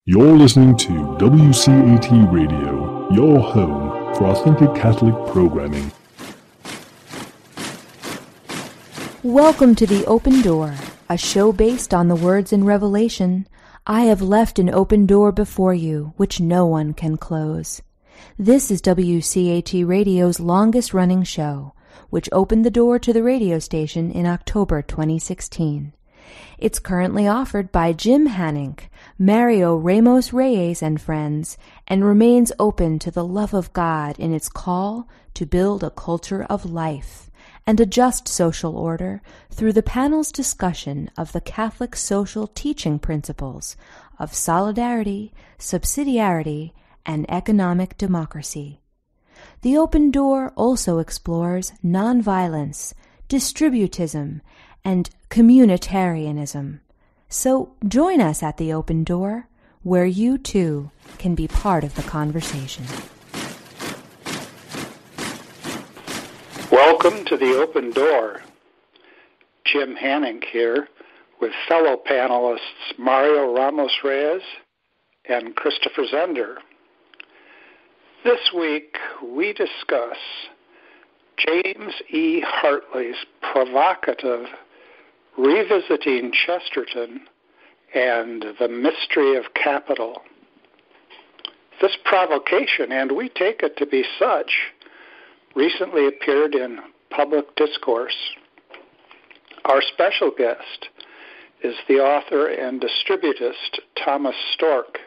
You're listening to WCAT Radio, your home for authentic Catholic programming. Welcome to The Open Door, a show based on the words in Revelation, "I have left an open door before you, which no one can close." This is WCAT Radio's longest-running show, which opened the door to the radio station in October 2016. It's currently offered by Jim Hanink, Mario Ramos-Reyes and friends, and remains open to the love of God in its call to build a culture of life and a just social order through the panel's discussion of the Catholic social teaching principles of solidarity, subsidiarity, and economic democracy. The Open Door also explores nonviolence, distributism, and communitarianism. So join us at the Open Door, where you too can be part of the conversation. Welcome to the Open Door. Jim Hanink here with fellow panelists Mario Ramos-Reyes and Christopher Zehnder. This week we discuss James E. Hartley's provocative Revisiting Chesterton and the Mystery of Capital. This provocation, and we take it to be such, recently appeared in Public Discourse. Our special guest is the author and distributist Tom Storck.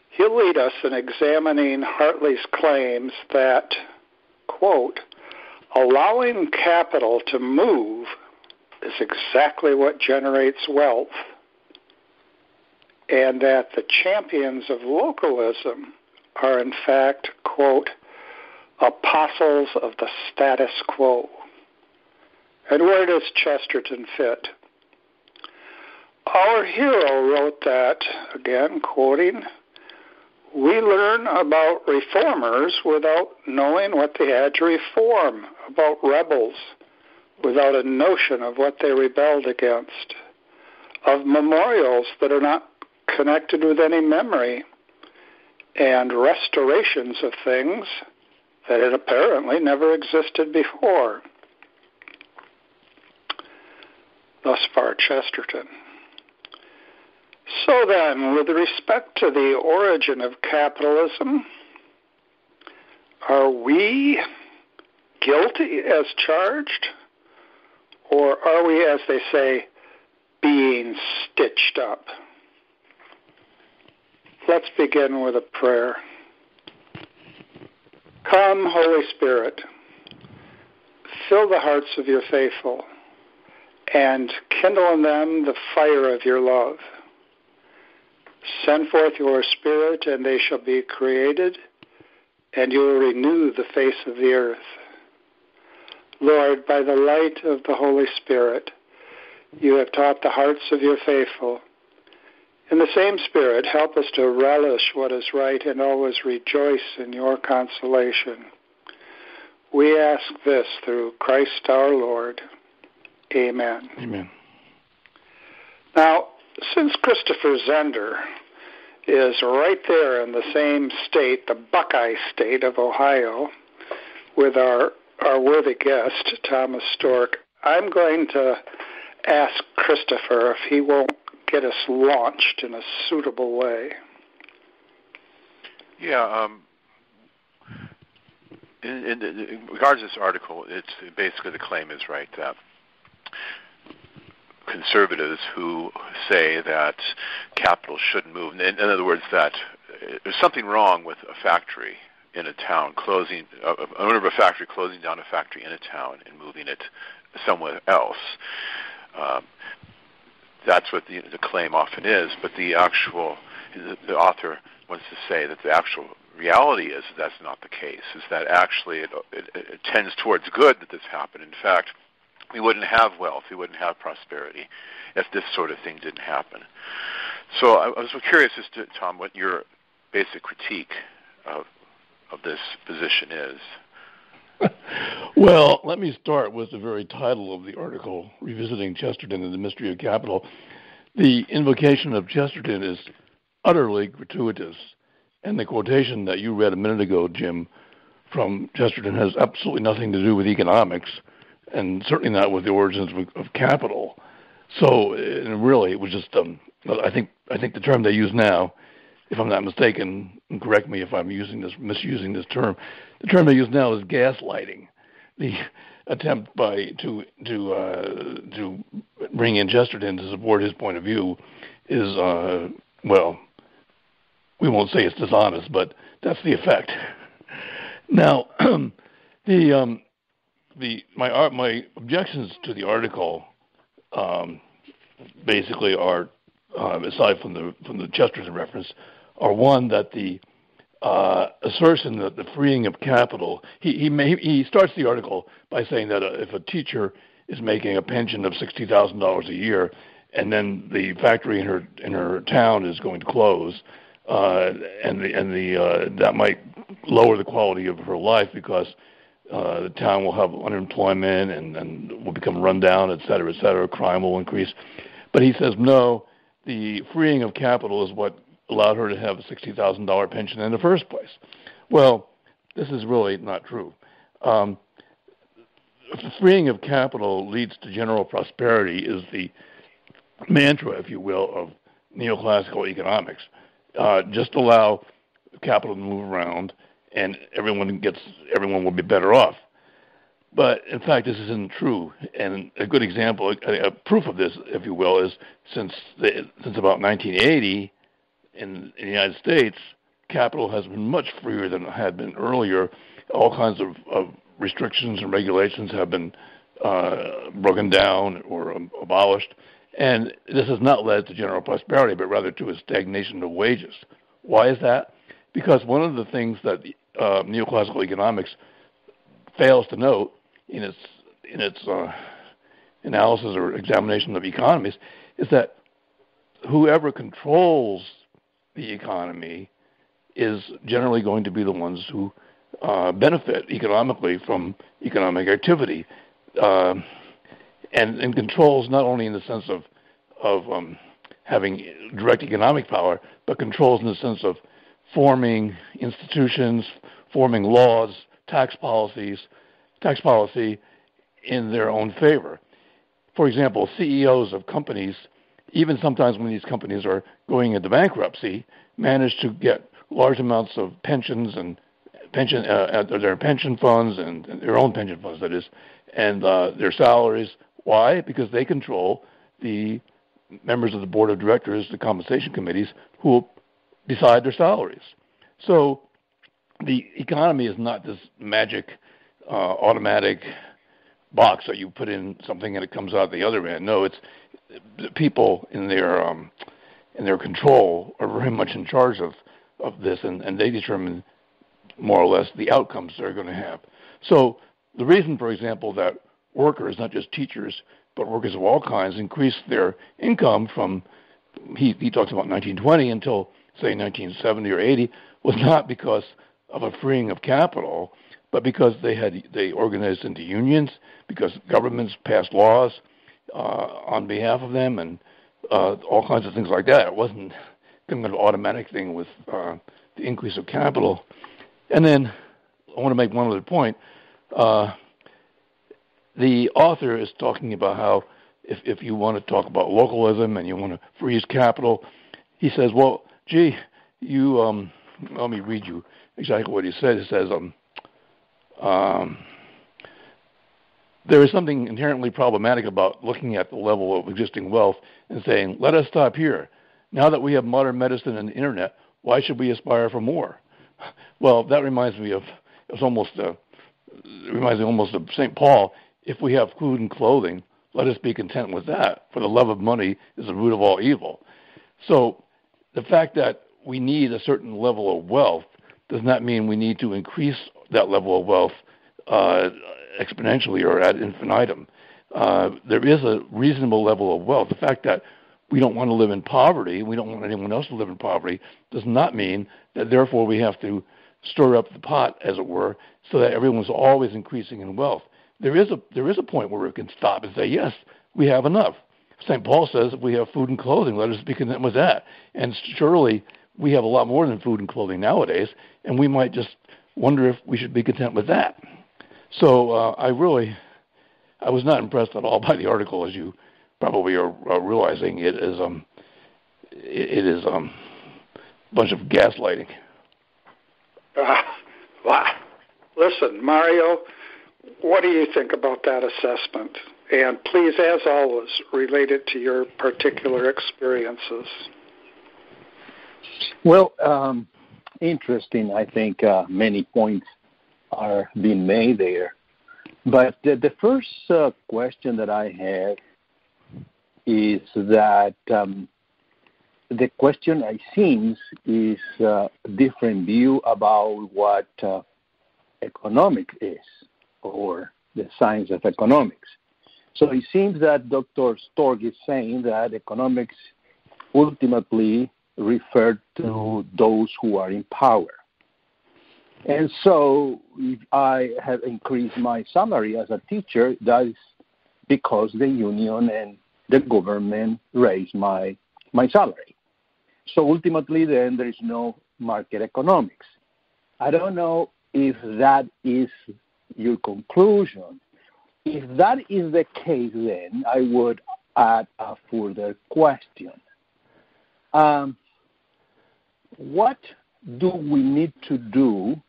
He'll lead us in examining Hartley's claims that, quote, allowing capital to move is exactly what generates wealth, and that the champions of localism are in fact, quote, apostles of the status quo. And where does Chesterton fit? Our hero wrote that, again quoting, we learn about reformers without knowing what they had to reform, about rebels without a notion of what they rebelled against, of memorials that are not connected with any memory, and restorations of things that had apparently never existed before. Thus far, Chesterton. So then, with respect to the origin of capitalism, are we guilty as charged? Or are we, as they say, being stitched up? Let's begin with a prayer. Come, Holy Spirit, fill the hearts of your faithful, and kindle in them the fire of your love. Send forth your Spirit, and they shall be created, and you will renew the face of the earth. Lord, by the light of the Holy Spirit, you have taught the hearts of your faithful. In the same Spirit, help us to relish what is right and always rejoice in your consolation. We ask this through Christ our Lord. Amen. Amen. Now, since Christopher Zehnder is right there in the same state, the Buckeye state of Ohio, with our worthy guest, Thomas Storck, I'm going to ask Christopher if he won't get us launched in a suitable way. Yeah, in regards to this article, it's basically the claim is right that conservatives who say that capital shouldn't move, in other words, that there's something wrong with a factory in a town closing, owner of a factory closing down a factory in a town and moving it somewhere else. That's what the claim often is, but the author wants to say that the actual reality is that's not the case, is that actually it tends towards good that this happened. In fact, we wouldn't have wealth, we wouldn't have prosperity if this sort of thing didn't happen. So I was curious as to, Tom, what your basic critique of this position is. Well, let me start with the very title of the article, Revisiting Chesterton and the Mystery of Capital. The invocation of Chesterton is utterly gratuitous. And the quotation that you read a minute ago, Jim, from Chesterton has absolutely nothing to do with economics, and certainly not with the origins of capital. So really, it was just I think the term they use now, if I'm not mistaken, and correct me if I'm misusing this term, the term they use now is gaslighting. The attempt to bring in Chesterton to support his point of view is we won't say it's dishonest, but that's the effect. Now, my objections to the article basically are, aside from the Chesterton reference, are one that the assertion that the freeing of capital. He starts the article by saying that if a teacher is making a pension of $60,000 a year, and then the factory in her town is going to close, that might lower the quality of her life because the town will have unemployment and will become run down, et cetera, crime will increase. But he says, no, the freeing of capital is what allowed her to have a $60,000 pension in the first place. Well, this is really not true. The freeing of capital leads to general prosperity is the mantra, if you will, of neoclassical economics. Just allow capital to move around, and everyone will be better off. But in fact, this isn't true. And a good example, a proof of this, if you will, is since about 1980 in the United States, capital has been much freer than it had been earlier. All kinds of restrictions and regulations have been broken down or abolished. And this has not led to general prosperity, but rather to a stagnation of wages. Why is that? Because one of the things that neoclassical economics fails to note in its analysis or examination of economies is that whoever controls the economy is generally going to be the ones who benefit economically from economic activity. And controls not only in the sense of having direct economic power, but controls in the sense of forming institutions, forming laws, tax policy in their own favor. For example, CEOs of companies, even sometimes when these companies are going into bankruptcy, manage to get large amounts of pensions and their pension funds and their own pension funds, that is, and their salaries. Why? Because they control the members of the board of directors, the compensation committees, who will decide their salaries. So the economy is not this magic automatic box that you put in something and it comes out the other end. No, it's the people in their control are very much in charge of this, and they determine more or less the outcomes they're going to have. So the reason, for example, that workers, not just teachers, but workers of all kinds, increased their income from, he talks about 1920 until, say, 1970 or 80, was not because of a freeing of capital, but because they organized into unions, because governments passed laws on behalf of them, and all kinds of things like that. It wasn't kind of an automatic thing with the increase of capital. And then I want to make one other point. The author is talking about how if you want to talk about localism and you want to freeze capital, he says, well, gee, let me read you exactly what he says. He says, there is something inherently problematic about looking at the level of existing wealth and saying, let us stop here. Now that we have modern medicine and the internet, why should we aspire for more? Well, that reminds me almost of St. Paul. If we have food and clothing, let us be content with that, for the love of money is the root of all evil. So the fact that we need a certain level of wealth does not mean we need to increase that level of wealth exponentially or ad infinitum. There is a reasonable level of wealth. The fact that we don't want to live in poverty, we don't want anyone else to live in poverty, does not mean that therefore we have to stir up the pot, as it were, so that everyone's always increasing in wealth. There is a point where we can stop and say, yes, we have enough. St. Paul says if we have food and clothing, let us be content with that. And surely we have a lot more than food and clothing nowadays, and we might just wonder if we should be content with that. So I was not impressed at all by the article, as you probably are realizing. It is a bunch of gaslighting. Wow. Listen, Mario, what do you think about that assessment? And please, as always, relate it to your particular experiences. Well, interesting. I think many points are being made there. But the first question that I have is that the question, it seems, is a different view about what economics is, or the science of economics. So it seems that Dr. Storck is saying that economics ultimately refer to those who are in power. And so if I have increased my salary as a teacher, that is because the union and the government raised my salary. So ultimately then there is no market economics. I don't know if that is your conclusion. If that is the case, then I would add a further question. What do we need to do,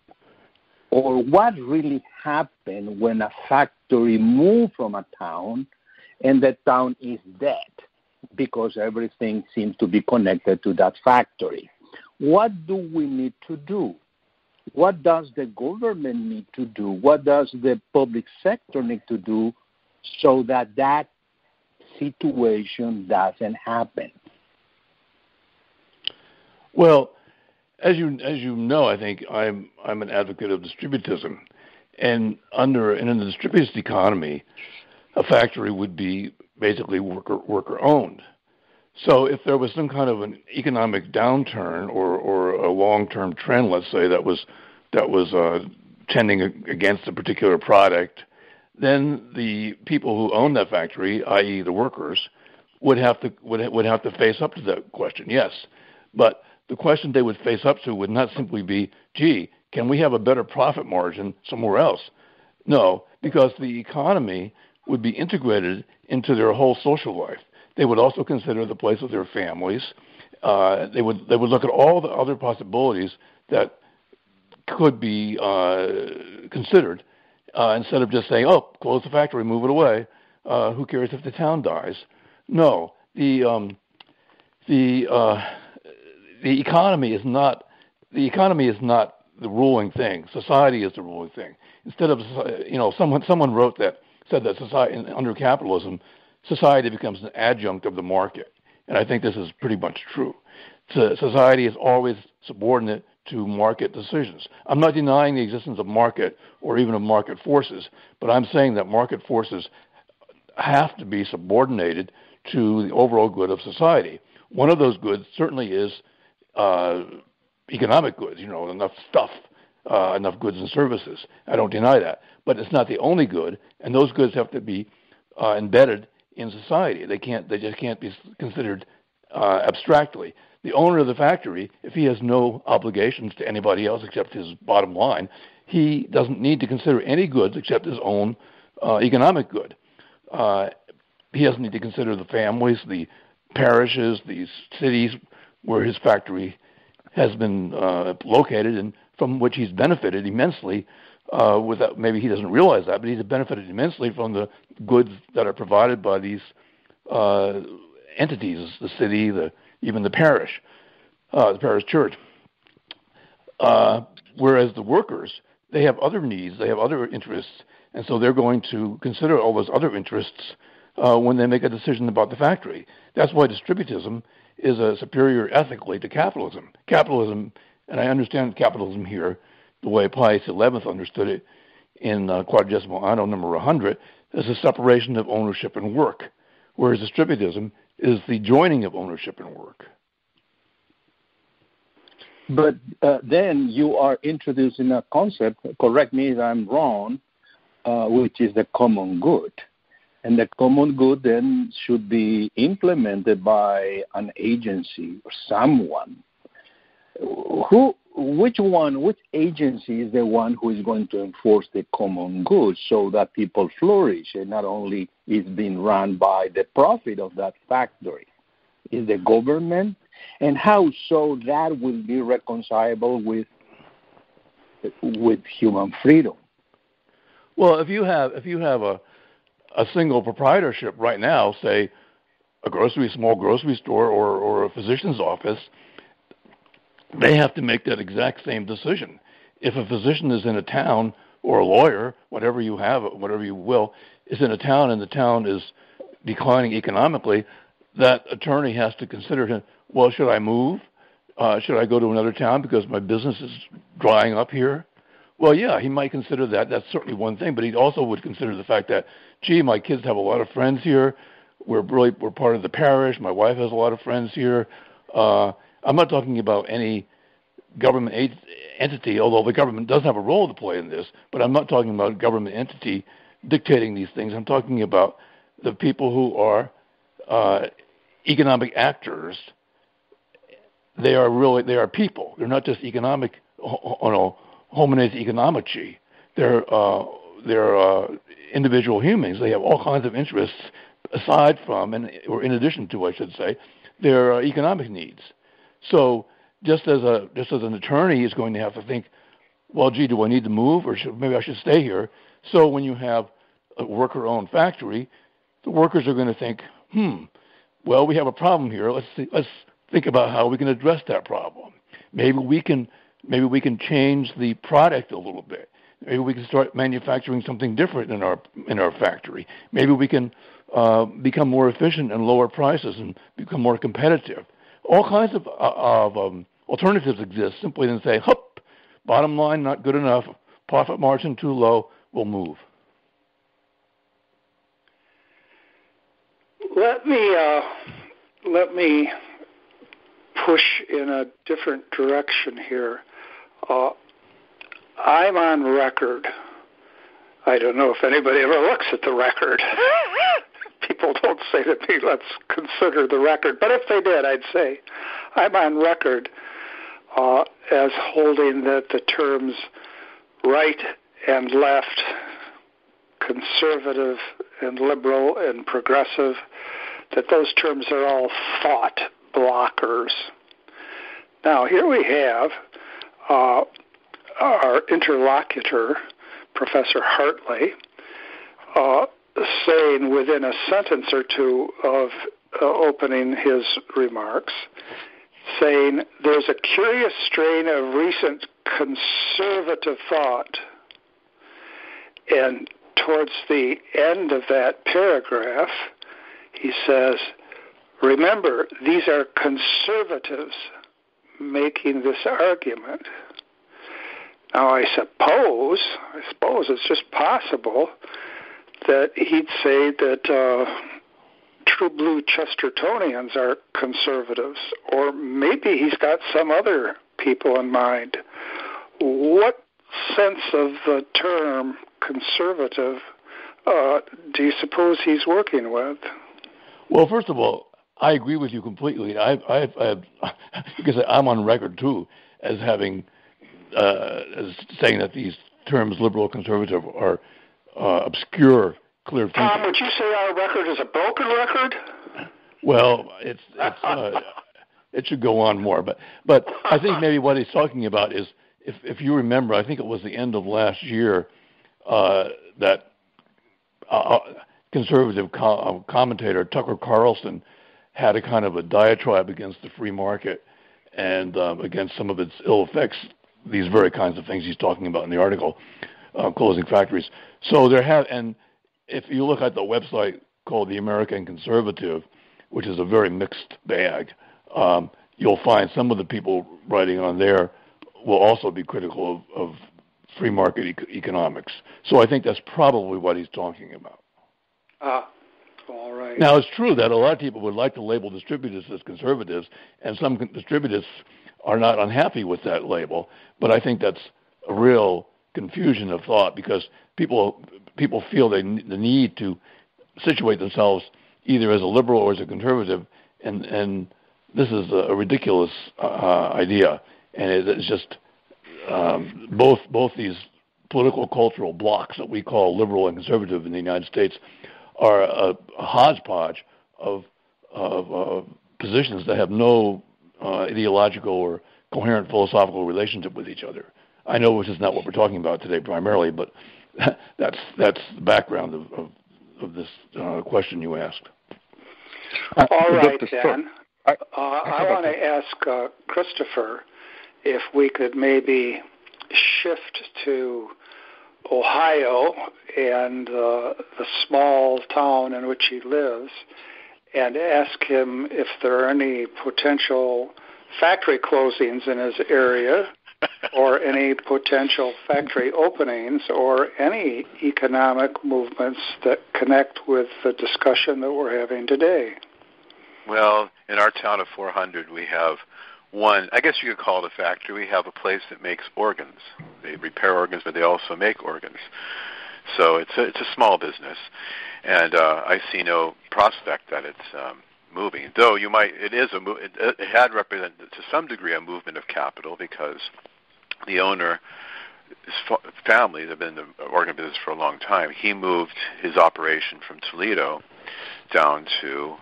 or what really happened when a factory moved from a town and the town is dead because everything seems to be connected to that factory? What do we need to do? What does the government need to do? What does the public sector need to do so that that situation doesn't happen? Well, as you know, I think I'm an advocate of distributism, and in a distributist economy, a factory would be basically worker owned. So if there was some kind of an economic downturn or a long-term trend, let's say that was tending against a particular product, then the people who own that factory, i.e., the workers, would have to face up to that question. Yes, but the question they would face up to would not simply be, gee, can we have a better profit margin somewhere else? No, because the economy would be integrated into their whole social life. They would also consider the place of their families. They would look at all the other possibilities that could be considered instead of just saying, "Oh, close the factory, move it away. Who cares if the town dies?" No, the economy is not the ruling thing. Society is the ruling thing. Instead of someone wrote that said that society under capitalism, society becomes an adjunct of the market, and I think this is pretty much true. Society is always subordinate to market decisions. I'm not denying the existence of market or even of market forces, but I'm saying that market forces have to be subordinated to the overall good of society. One of those goods certainly is economic goods, enough stuff, enough goods and services. I don't deny that. But it's not the only good, and those goods have to be embedded in society. They just can't be considered abstractly. The owner of the factory, if he has no obligations to anybody else except his bottom line, he doesn't need to consider any goods except his own economic good. He doesn't need to consider the families, the parishes, the cities where his factory has been located and from which he's benefited immensely. Without, maybe he doesn't realize that, but he's benefited immensely from the goods that are provided by these entities, the city, even the parish church. Whereas the workers, they have other needs, they have other interests, and so they're going to consider all those other interests when they make a decision about the factory. That's why distributism is superior ethically to capitalism. Capitalism, and I understand capitalism here, the way Pius XI understood it in Quadragesimo Anno number 100, is a separation of ownership and work, whereas distributism is the joining of ownership and work. But then you are introducing a concept, correct me if I'm wrong, which is the common good. And the common good then should be implemented by an agency or someone. Which agency is the one who is going to enforce the common good so that people flourish and not only is being run by the profit of that factory? Is the government? And how so that will be reconcilable with human freedom? Well, if you have a single proprietorship right now, say a small grocery store or a physician's office, they have to make that exact same decision. If a physician is in a town, or a lawyer, whatever you will, is in a town and the town is declining economically, that attorney has to consider, well, should I move? Should I go to another town because my business is drying up here? Well, yeah, he might consider that. That's certainly one thing, but he also would consider the fact that, gee, my kids have a lot of friends here. We're part of the parish. My wife has a lot of friends here. I'm not talking about any government entity, although the government does have a role to play in this, but I'm not talking about a government entity dictating these things. I'm talking about the people who are economic actors. They are people. They're not just economic, homines economici. They're individual humans. They have all kinds of interests aside from, or in addition to, I should say, their economic needs. So just as an attorney is going to have to think, well, gee, do I need to move, or maybe I should stay here? So when you have a worker-owned factory, the workers are going to think, well, we have a problem here. Let's think about how we can address that problem. Maybe we can change the product a little bit. Maybe we can start manufacturing something different in our factory. Maybe we can become more efficient and lower prices and become more competitive. All kinds of alternatives exist. Simply than say, bottom line not good enough, profit margin too low, we'll move. Let me push in a different direction here. I'm on record. I don't know if anybody ever looks at the record. People don't say to me, let's consider the record. But if they did, I'd say I'm on record as holding that the terms right and left, conservative and liberal and progressive, that those terms are all thought blockers. Now, here we have our interlocutor, Professor Hartley, saying within a sentence or two of opening his remarks, saying there's a curious strain of recent conservative thought. And towards the end of that paragraph, he says, remember, these are conservatives making this argument. Now, I suppose it's just possible that he'd say that true blue Chestertonians are conservatives, or maybe he's got some other people in mind. What sense of the term conservative do you suppose he's working with? Well, first of all, I agree with you completely. Because I'm on record too as having as saying that these terms, liberal, conservative, are obscure, clear thinking. Tom, would you say our record is a broken record? Well, it should go on more, but I think maybe what he's talking about is, if you remember, I think it was the end of last year that conservative commentator Tucker Carlson had a kind of a diatribe against the free market and against some of its ill effects, these very kinds of things he's talking about in the article, closing factories. So and if you look at the website called The American Conservative, which is a very mixed bag, you'll find some of the people writing on there will also be critical of free market economics. So I think that's probably what he's talking about. All right. Now, it's true that a lot of people would like to label distributists as conservatives, and some distributists are not unhappy with that label, but I think that's a real confusion of thought because people feel the need to situate themselves either as a liberal or as a conservative, and this is a ridiculous idea, and it's just both these political cultural blocks that we call liberal and conservative in the United States are a hodgepodge of positions that have no ideological or coherent philosophical relationship with each other. I know this is not what we're talking about today primarily, but that's the background of this question you asked. All right, then. I want to ask Christopher if we could maybe shift to Ohio and the small town in which he lives and ask him if there are any potential factory closings in his area or any potential factory openings or any economic movements that connect with the discussion that we're having today. Well, in our town of 400, we have one, I guess you could call it a factory. We have a place that makes organs. They repair organs, but they also make organs. So it's a small business, and I see no prospect that it's moving. Though it had represented to some degree a movement of capital because the owner, his family, they've been in the organ business for a long time. He moved his operation from Toledo down to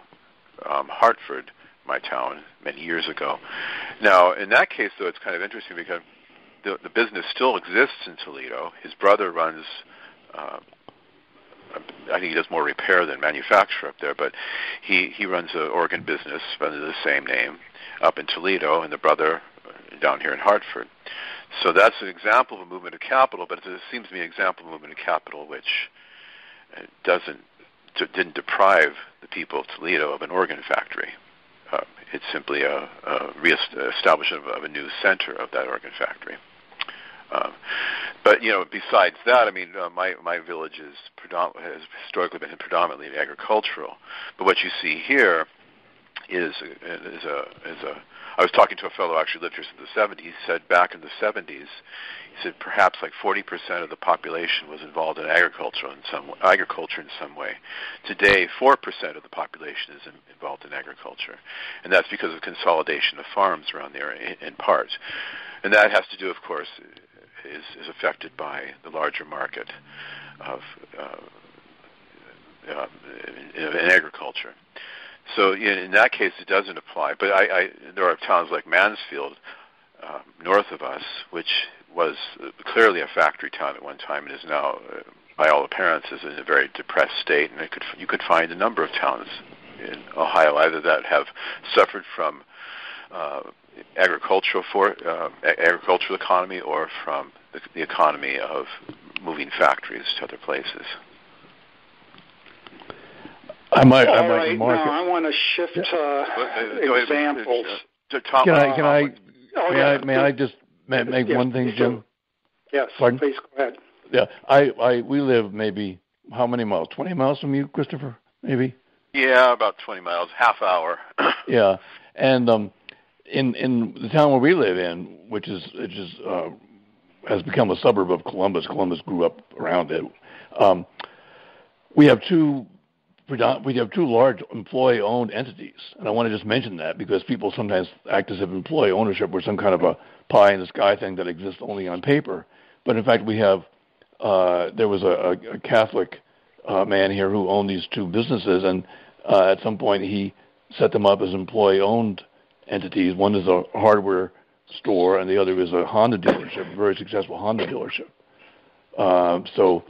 Hartford, my town, many years ago. Now, in that case, though, it's kind of interesting because the business still exists in Toledo. His brother runs, I think he does more repair than manufacture up there, but he runs an organ business under the same name up in Toledo, and the brother down here in Hartford. So that's an example of a movement of capital, but it seems to me an example of a movement of capital which didn't deprive the people of Toledo of an organ factory. It's simply a re-establishment of a new center of that organ factory. But besides that, I mean, my village has historically been predominantly agricultural. But what you see here is I was talking to a fellow who actually lived here since the 70s. He said back in the 70s, he said perhaps like 40% of the population was involved in agriculture in some way. Today, 4% of the population is involved in agriculture, and that's because of consolidation of farms around there in part. And that has to do, of course, is affected by the larger market of in agriculture. So in that case, it doesn't apply. But there are towns like Mansfield, north of us, which was clearly a factory town at one time and is now, by all appearances, in a very depressed state. And you could find a number of towns in Ohio either that have suffered from agricultural economy or from the economy of moving factories to other places. I want to shift examples. Tom, may I just make one thing, Jim? Yes, Pardon? Please go ahead. Yeah, we live maybe how many miles? 20 miles from you, Christopher? Maybe. Yeah, about 20 miles, half hour. Yeah, and in the town where we live in, which has become a suburb of Columbus. Columbus grew up around it. We have two large employee-owned entities, and I want to just mention that because people sometimes act as if employee ownership were some kind of a pie-in-the-sky thing that exists only on paper. But in fact, we have there was a Catholic man here who owned these two businesses, and at some point he set them up as employee-owned entities. One is a hardware store, and the other is a Honda dealership, a very successful Honda dealership. So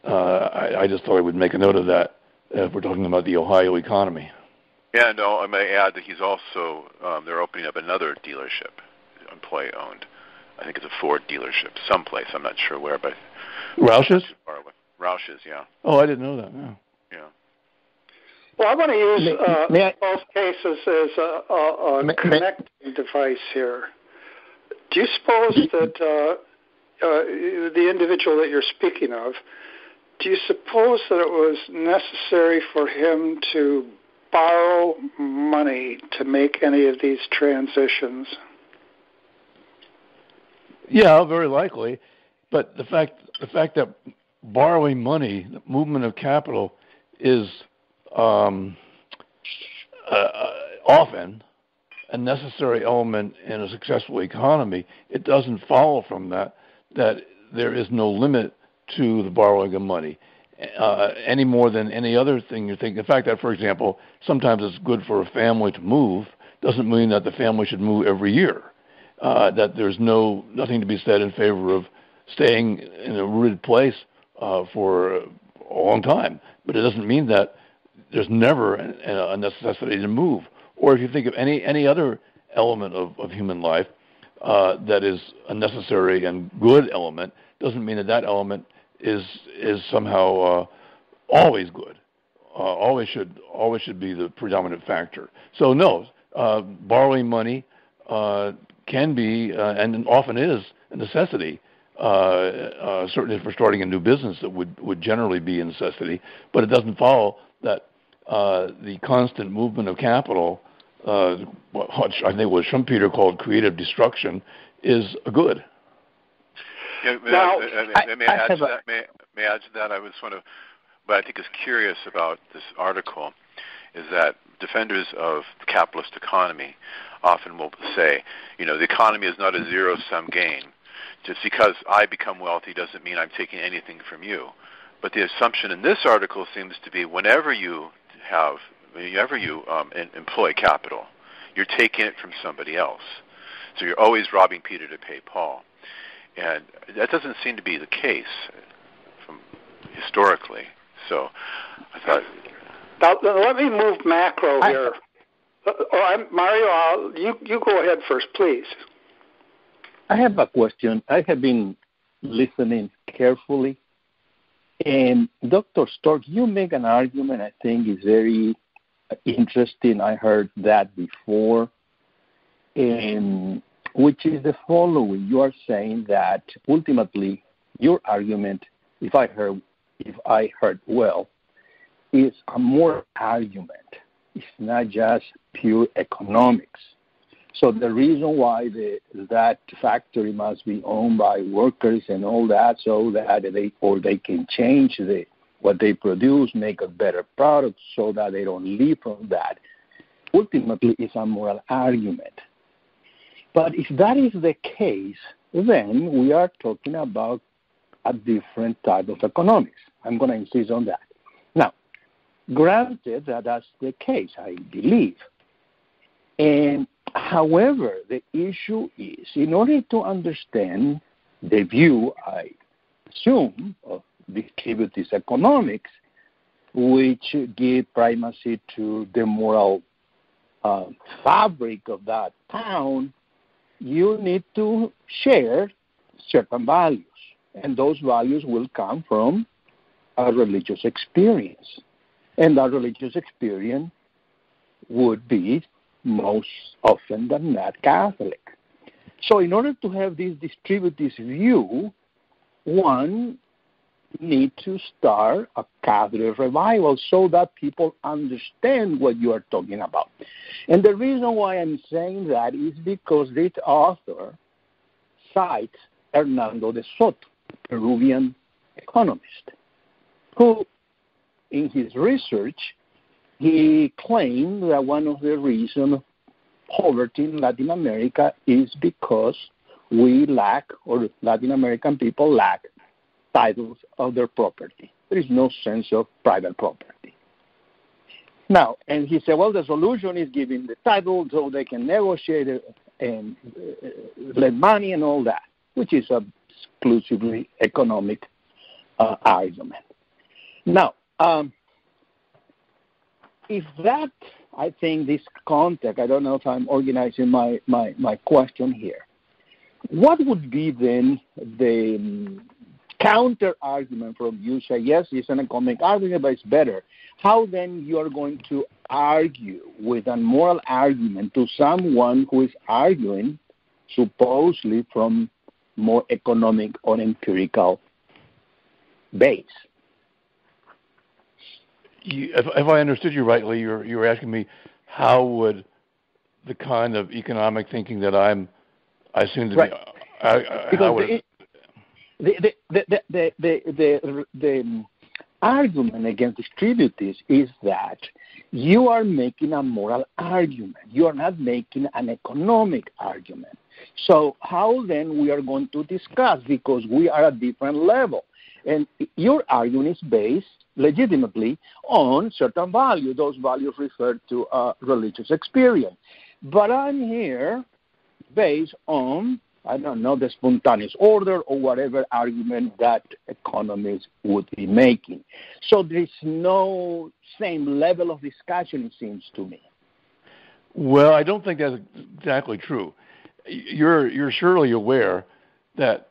I just thought I would make a note of that if we're talking about the Ohio economy. Yeah, no, I may add that he's also, they're opening up another dealership, employee-owned. I think it's a Ford dealership, someplace, I'm not sure where, but... Roush's? Roush's, yeah. Oh, I didn't know that, no. Yeah. Well, I want to use both cases as a connecting device here. Do you suppose that the individual that you're speaking of, do you suppose that it was necessary for him to borrow money to make any of these transitions? Yeah, very likely. But the fact that borrowing money, the movement of capital, is often a necessary element in a successful economy, it doesn't follow from that there is no limit to the borrowing of money any more than any other thing you think. In fact, that, for example, sometimes it's good for a family to move doesn't mean that the family should move every year. That there's nothing to be said in favor of staying in a rooted place for a long time. But it doesn't mean that there's never a necessity to move. Or if you think of any other element of human life that is a necessary and good element, doesn't mean that element is somehow always good. Always should be the predominant factor. So no, borrowing money can be and often is a necessity. Certainly for starting a new business, that would generally be a necessity. But it doesn't follow that the constant movement of capital, which I think was Schumpeter called creative destruction, is a good. Yeah, may I add to that? I was what I think is curious about this article is that defenders of the capitalist economy often will say, the economy is not a zero-sum game. Just because I become wealthy doesn't mean I'm taking anything from you. But the assumption in this article seems to be whenever you employ capital, you're taking it from somebody else. So you're always robbing Peter to pay Paul. And that doesn't seem to be the case historically. So I thought... Now, let me move macro here. Mario, you go ahead first, please. I have a question. I have been listening carefully. And Dr. Storck, you make an argument I think is very interesting. I heard that before. And which is the following. You are saying that ultimately your argument, if I heard well, is a moral argument. It's not just pure economics. So the reason why that factory must be owned by workers and all that, so that they can change what they produce, make a better product, so that they don't live from that. Ultimately, it's a moral argument. But if that is the case, then we are talking about a different type of economics. I'm going to insist on that. Now, granted that that's the case, I believe. And however, the issue is, in order to understand the view, I assume, of distributist economics, which give primacy to the moral fabric of that town, you need to share certain values. And those values will come from a religious experience. And that religious experience would be most often than not Catholic. So in order to have this distributist view, one needs to start a Catholic revival so that people understand what you are talking about. And the reason why I'm saying that is because this author cites Hernando de Soto, Peruvian economist, who in his research he claimed that one of the reasons of poverty in Latin America is because we lack, or Latin American people lack, titles of their property. There is no sense of private property. Now, and he said, well, the solution is giving the title so they can negotiate and lend money and all that, which is an exclusively economic argument. Now, if that, I think this context, I don't know if I'm organizing my question here, what would be then the counter argument from you? Say, yes, it's an economic argument, but it's better. How then you are going to argue with a moral argument to someone who is arguing supposedly from more economic or empirical base? If I understood you rightly, you're asking me how would the kind of economic thinking that I seem to right. be. Because argument against distributists is that you are making a moral argument. You are not making an economic argument. So how then we are going to discuss, because we are at different level. And your argument is based legitimately on certain values. Those values refer to religious experience. But I'm here based on, I don't know, the spontaneous order or whatever argument that economists would be making. So there's no same level of discussion, it seems to me. Well, I don't think that's exactly true. You're surely aware that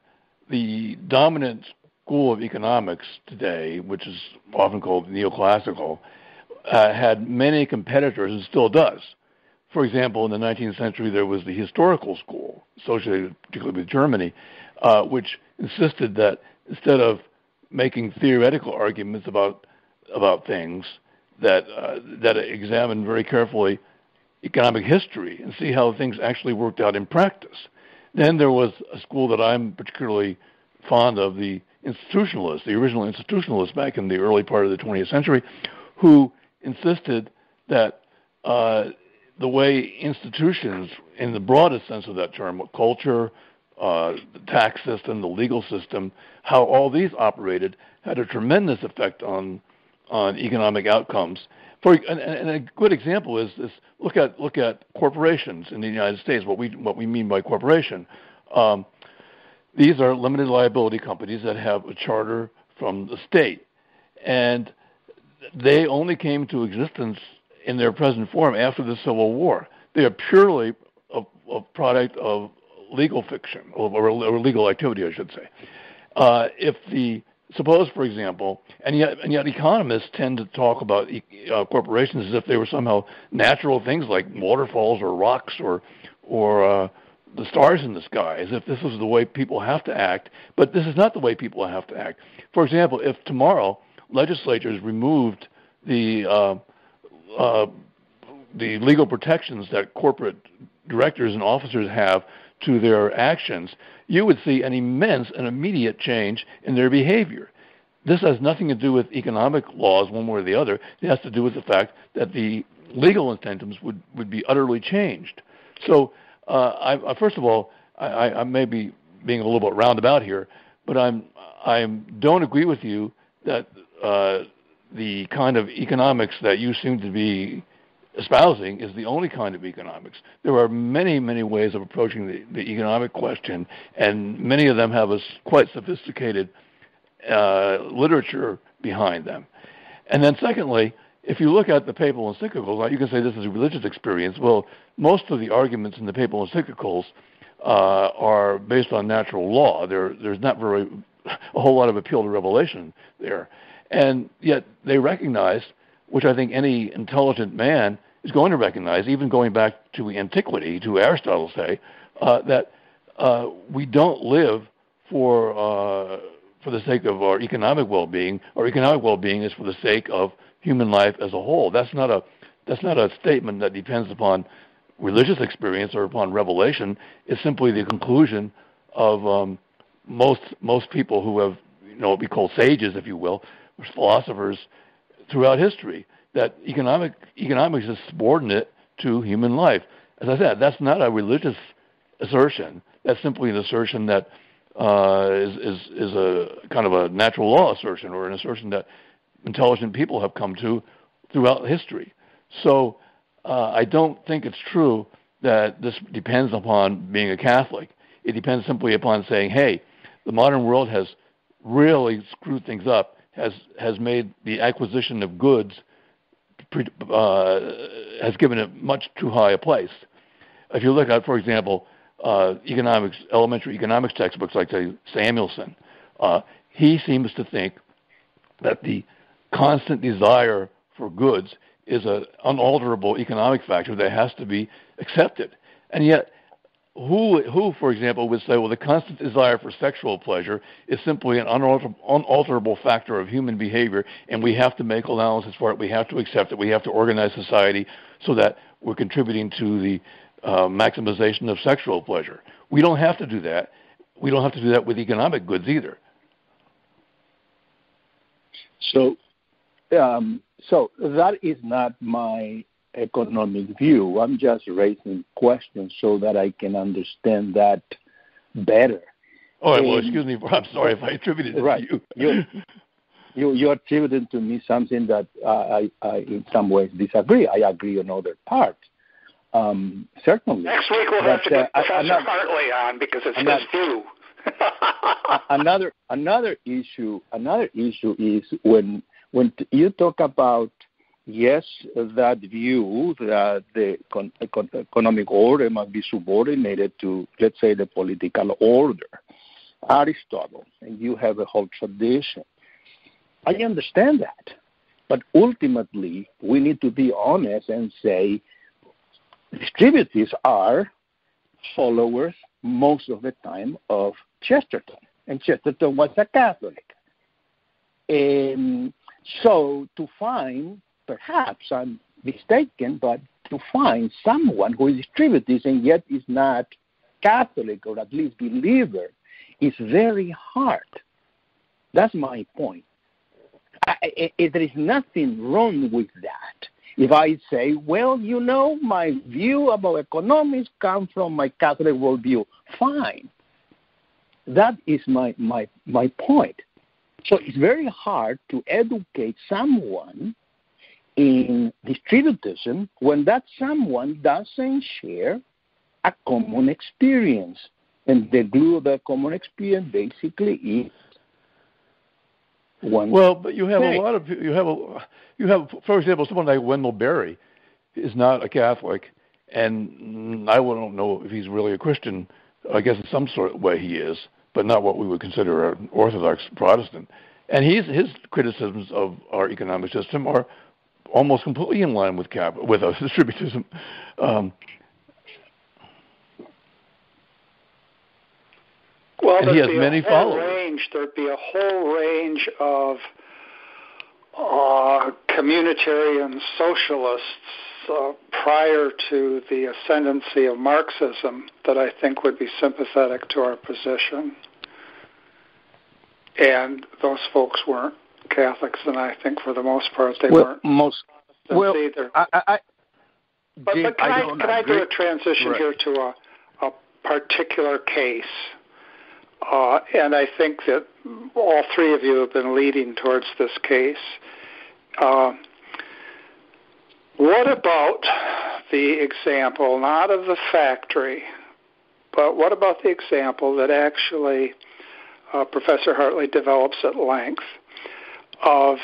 the dominant school of economics today, which is often called neoclassical, had many competitors and still does. For example, in the 19th century, there was the historical school, associated particularly with Germany, which insisted that instead of making theoretical arguments about things, that examined very carefully economic history and see how things actually worked out in practice. Then there was a school that I'm particularly fond of, the institutionalists, the original institutionalists back in the early part of the 20th century, who insisted that the way institutions, in the broadest sense of that term, culture, the tax system, the legal system, how all these operated, had a tremendous effect on economic outcomes. And a good example is this: look at corporations in the United States. What we mean by corporation. These are limited liability companies that have a charter from the state, and they only came to existence in their present form after the Civil War. They are purely a product of legal fiction or legal activity, I should say. Suppose, for example, and yet economists tend to talk about corporations as if they were somehow natural things like waterfalls or rocks or the stars in the sky, as if this was the way people have to act. But this is not the way people have to act. For example, if tomorrow legislatures removed the legal protections that corporate directors and officers have to their actions, you would see an immense and immediate change in their behavior. This has nothing to do with economic laws one way or the other. It has to do with the fact that the legal incentives would be utterly changed. So first of all, I may be being a little bit roundabout here, but I don't agree with you that the kind of economics that you seem to be espousing is the only kind of economics. There are many, many ways of approaching the economic question, and many of them have a quite sophisticated literature behind them. And then secondly, if you look at the papal encyclicals, you can say this is a religious experience. Well, most of the arguments in the papal encyclicals are based on natural law. There's not a whole lot of appeal to revelation there. And yet they recognize, which I think any intelligent man is going to recognize, even going back to antiquity, to Aristotle, say, that we don't live for the sake of our economic well-being. Our economic well-being is for the sake of human life as a whole. That's not a statement that depends upon religious experience or upon revelation. It's simply the conclusion of most people who have, what we call sages, if you will, or philosophers throughout history, that economics is subordinate to human life. As I said, that's not a religious assertion. That's simply an assertion that is a kind of a natural law assertion, or an assertion that intelligent people have come to throughout history. So I don't think it's true that this depends upon being a Catholic. It depends simply upon saying, hey, the modern world has really screwed things up, has made the acquisition of goods, has given it much too high a place. If you look at, for example, elementary economics textbooks like, say, Samuelson, he seems to think that the constant desire for goods is an unalterable economic factor that has to be accepted. And yet, who, for example, would say, well, the constant desire for sexual pleasure is simply an unalterable factor of human behavior, and we have to make allowances for it, we have to accept it, we have to organize society so that we're contributing to the maximization of sexual pleasure. We don't have to do that. We don't have to do that with economic goods either. So that is not my economic view. I'm just raising questions so that I can understand that better. All right, well, excuse me. I'm sorry if I attributed it to you. You attributed to me something that I in some ways disagree. I agree on other parts. Certainly. Next week we'll have to get Professor Hartley on because it's his view. Another issue is when you talk about that view that the economic order must be subordinated to, let's say, the political order, Aristotle, and you have a whole tradition. I understand that, but ultimately we need to be honest and say distributists are followers most of the time of Chesterton, and Chesterton was a Catholic. So to find, perhaps I'm mistaken, but to find someone who is distributist and yet is not Catholic or at least believer is very hard. That's my point. There is nothing wrong with that. If I say, well, my view about economics comes from my Catholic worldview, fine. That is my point. So it's very hard to educate someone in distributism when that someone doesn't share a common experience. And the glue of that common experience basically is one. Well, but you have a lot of you have, for example, someone like Wendell Berry is not a Catholic, and I don't know if he's really a Christian. I guess in some sort of way he is, but not what we would consider an Orthodox Protestant. And his criticisms of our economic system are almost completely in line with distributism. Well, and he has many followers. There'd be a whole range of communitarian socialists prior to the ascendancy of Marxism that I think would be sympathetic to our position. And those folks weren't Catholics, and I think for the most part they weren't either. But can I do a transition here to a particular case? And I think that all three of you have been leading towards this case. What about the example, not of the factory, but what about the example that actually Professor Hartley develops at length of,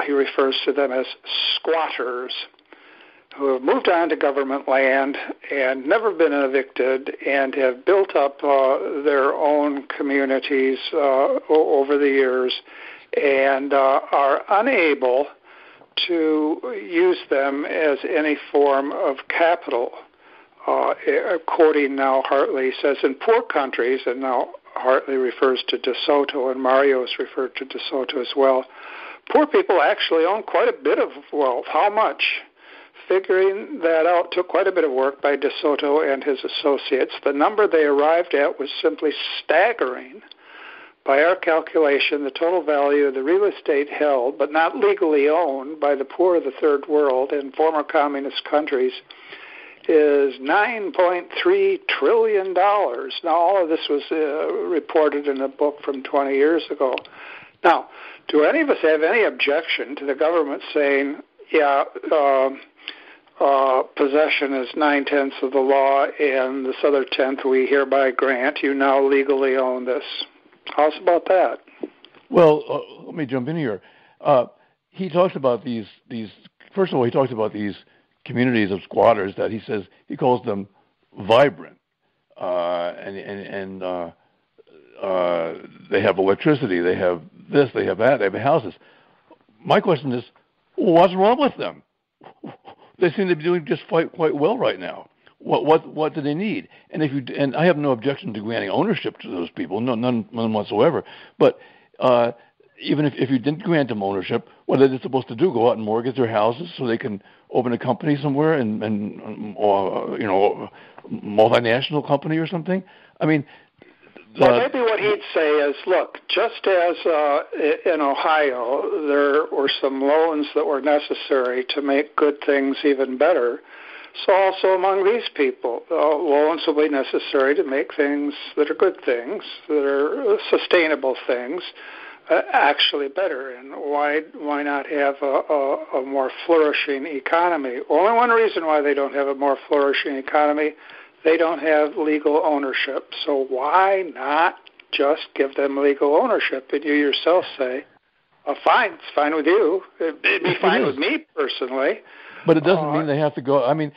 he refers to them as squatters, who have moved on to government land and never been evicted and have built up their own communities over the years and are unable to use them as any form of capital. Quoting now Hartley says, in poor countries, and now Hartley refers to De Soto, and Mario's referred to De Soto as well, poor people actually own quite a bit of wealth. How much? Figuring that out took quite a bit of work by De Soto and his associates. The number they arrived at was simply staggering. By our calculation, the total value of the real estate held, but not legally owned, by the poor of the Third World and former communist countries is $9.3 trillion. Now, all of this was reported in a book from 20 years ago. Now, do any of us have any objection to the government saying, possession is 9/10 of the law, and this other 10th we hereby grant, you now legally own this? How's about that? Well, let me jump in here. He talks about these. First of all, he talks about these communities of squatters that he calls them vibrant, and they have electricity, they have this, they have that, they have houses. My question is, what's wrong with them? They seem to be doing just quite well right now. What do they need? And I have no objection to granting ownership to those people, none whatsoever. But even if you didn't grant them ownership, what are they supposed to do? Go out and mortgage their houses so they can open a company somewhere or multinational company or something? I mean, Well, maybe what he'd say is, look, just as in Ohio there were some loans that were necessary to make good things even better, so also among these people, loans will be necessary to make things that are good things, that are sustainable things, actually better. And why not have a more flourishing economy? Only one reason why they don't have a more flourishing economy: they don't have legal ownership. So why not just give them legal ownership? And you yourself say, fine, it's fine with you. It'd be fine with me personally. But it doesn't mean they have to go. I mean,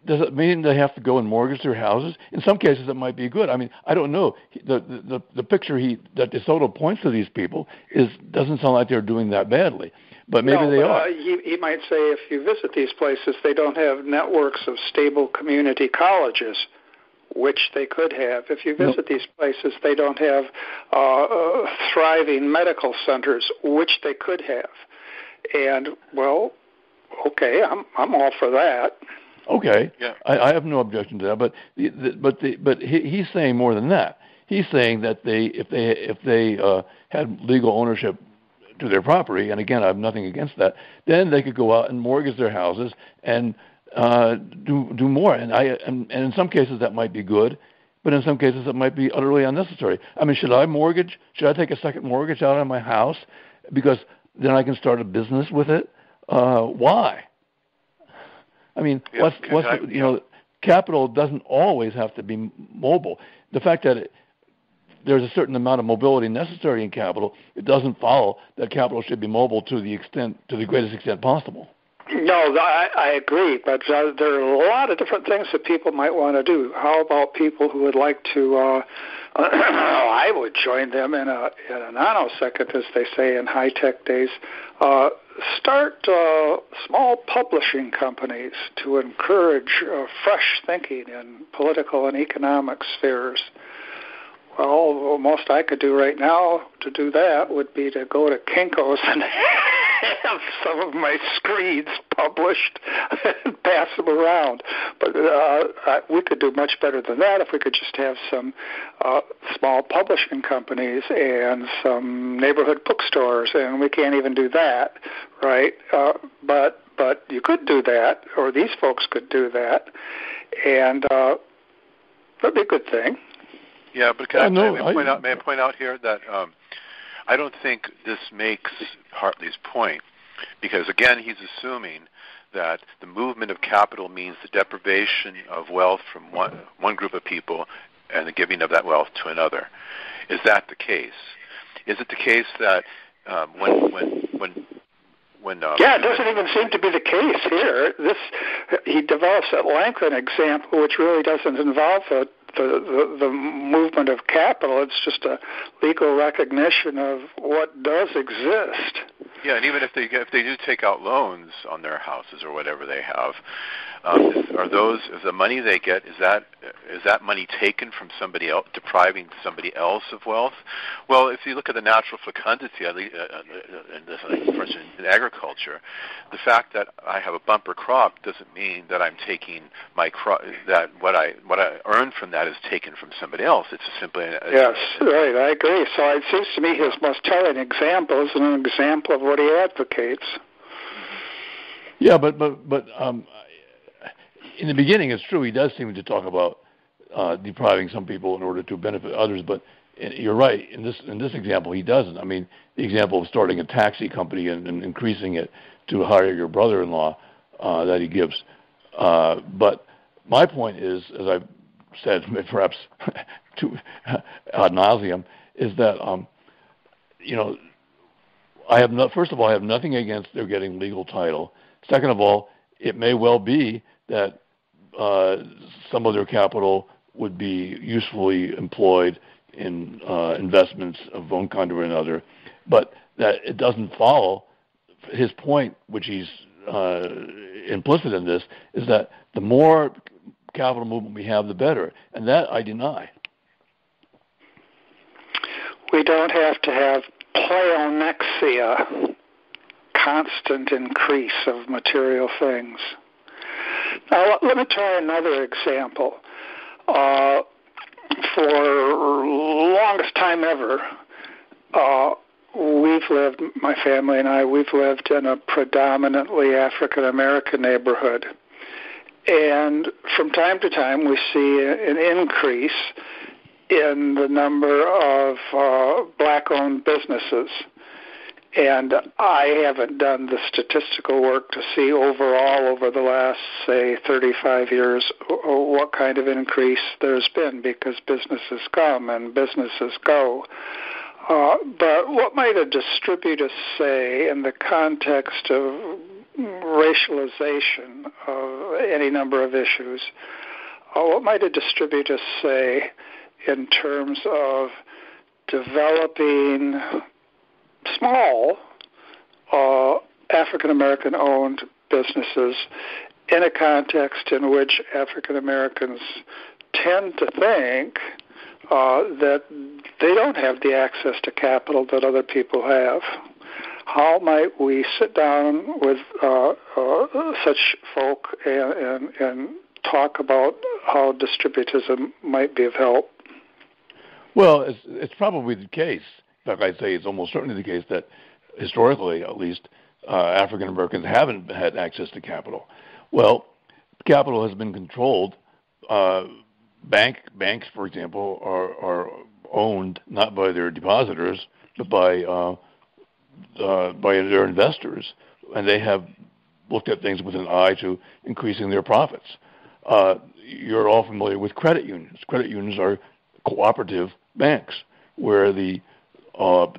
does it mean they have to go and mortgage their houses? In some cases, it might be good. I mean, I don't know. The picture that DeSoto points to these people doesn't sound like they're doing that badly. But maybe they are. He might say if you visit these places, they don't have networks of stable community colleges, which they could have. If you visit these places, they don't have thriving medical centers, which they could have. And, well, okay, I'm all for that. Okay, yeah. I have no objection to that. But he's saying more than that. He's saying that if they had legal ownership to their property, and again, I have nothing against that, then they could go out and mortgage their houses and do more. And in some cases that might be good, but in some cases it might be utterly unnecessary. I mean, should I take a second mortgage out on my house because then I can start a business with it? Why? I mean, capital doesn't always have to be mobile. The fact that there's a certain amount of mobility necessary in capital, it doesn't follow that capital should be mobile to the greatest extent possible. No, I agree, but there are a lot of different things that people might want to do. How about people who would like to, I would join them in a nanosecond, as they say in high-tech days, start small publishing companies to encourage fresh thinking in political and economic spheres. Well, most I could do right now to do that would be to go to Kinko's and have some of my screeds published and pass them around. But we could do much better than that if we could just have some small publishing companies and some neighborhood bookstores, and we can't even do that, right? But you could do that, or these folks could do that, and that'd be a good thing. Yeah, but may I point out here that I don't think this makes Hartley's point, because, again, he's assuming that the movement of capital means the deprivation of wealth from one group of people and the giving of that wealth to another. Is that the case? Is it the case that it doesn't even seem to be the case here. He develops at length an example which really doesn't involve the movement of capital. It's just a legal recognition of what does exist. Yeah, and even if they do take out loans on their houses or whatever they have, is the money they get, is that money taken from somebody else, depriving somebody else of wealth? Well, if you look at the natural fecundity, for instance, in agriculture, the fact that I have a bumper crop doesn't mean that I'm taking my crop, that what I earn from that is taken from somebody else. It's simply yes, right. I agree. So it seems to me his most telling example is an example of what he advocates. Yeah, but in the beginning, it's true. He does seem to talk about depriving some people in order to benefit others. But you're right. In this example, he doesn't. I mean, the example of starting a taxi company and increasing it to hire your brother-in-law that he gives. But my point is, as I've said, perhaps ad nauseum, is that first of all, I have nothing against their getting legal title. Second of all, it may well be that some of their capital would be usefully employed in investments of one kind or another, but that it doesn't follow. His point, which he's implicit in this, is that the more capital movement we have, the better, and that I deny. We don't have to have pleonexia, constant increase of material things. Now, let me try another example. For long time ever, my family and I, we've lived in a predominantly African-American neighborhood. And from time to time, we see an increase in the number of black-owned businesses. And I haven't done the statistical work to see overall over the last, say, 35 years what kind of increase there's been, because businesses come and businesses go. But what might a distributist say in the context of racialization of any number of issues? What might a distributist say in terms of developing small African-American owned businesses in a context in which African-Americans tend to think that they don't have the access to capital that other people have? How might we sit down with such folk and talk about how distributism might be of help? Well, it's probably the case. In fact, I'd say it's almost certainly the case that historically, at least, African Americans haven't had access to capital. Well, capital has been controlled. Banks, for example, are owned not by their depositors, but by their investors, and they have looked at things with an eye to increasing their profits. You're all familiar with credit unions. Credit unions are cooperative banks where the